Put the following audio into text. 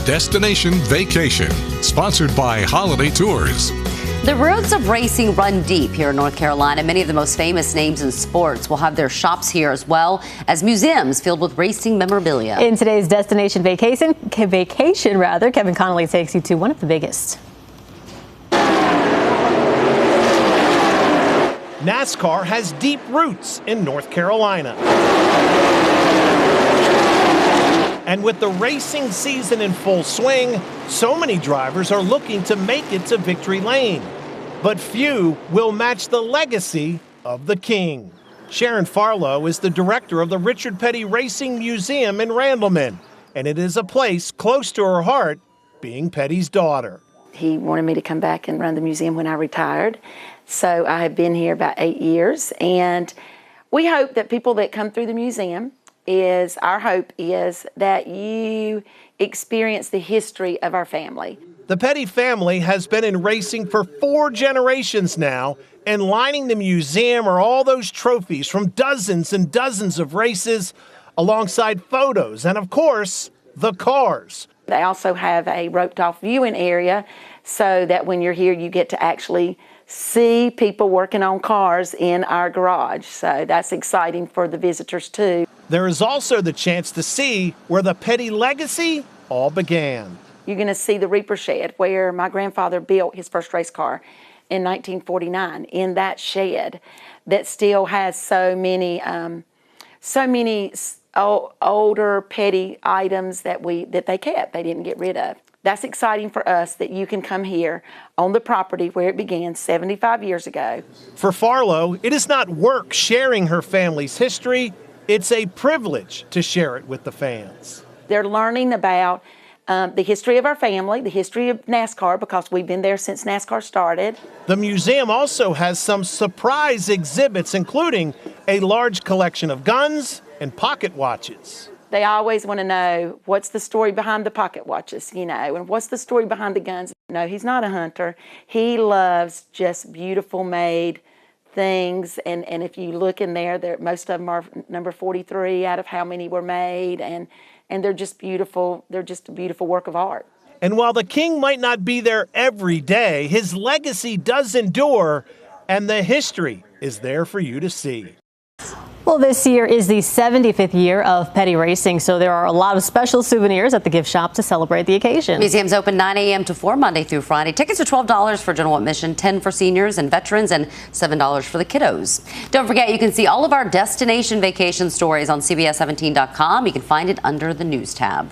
Destination Vacation, sponsored by Holiday Tours. The roots of racing run deep here in North Carolina. Many of the most famous names in sports will have their shops here, as well as museums filled with racing memorabilia. In today's Destination Vacation, Kevin Connolly takes you to one of the biggest. NASCAR has deep roots in North Carolina. And with the racing season in full swing, so many drivers are looking to make it to victory lane. But few will match the legacy of the King. Sharon Farlow is the director of the Richard Petty Racing Museum in Randleman, and it is a place close to her heart, being Petty's daughter. He wanted me to come back and run the museum when I retired. So I have been here about 8 years, and we hope that people that come through the museum our hope is that you experience the history of our family. The Petty family has been in racing for 4 generations now, and lining the museum are all those trophies from dozens and dozens of races, alongside photos and, of course, the cars. They also have a roped-off viewing area so that when you're here, you get to actually see people working on cars in our garage. So that's exciting for the visitors, too. There is also the chance to see where the Petty legacy all began. You're going to see the Reaper Shed, where my grandfather built his first race car in 1949, in that shed that still has so many older Petty items that they kept, they didn't get rid of. That's exciting for us that you can come here on the property where it began 75 years ago. For Farlow, it is not work sharing her family's history. It's a privilege to share it with the fans. They're learning about the history of our family, the history of NASCAR, because we've been there since NASCAR started. The museum also has some surprise exhibits, including a large collection of guns and pocket watches. They always want to know, what's the story behind the pocket watches, and what's the story behind the guns? No, he's not a hunter. He loves just beautiful made things, and if you look in there, most of them are number 43 out of how many were made, and they're just beautiful. They're just a beautiful work of art. And while the King might not be there every day, his legacy does endure, and the history is there for you to see. Well, this year is the 75th year of Petty Racing, so there are a lot of special souvenirs at the gift shop to celebrate the occasion. Museums open 9 a.m. to 4 Monday through Friday. Tickets are $12 for general admission, $10 for seniors and veterans, and $7 for the kiddos. Don't forget, you can see all of our destination vacation stories on CBS17.com. You can find it under the news tab.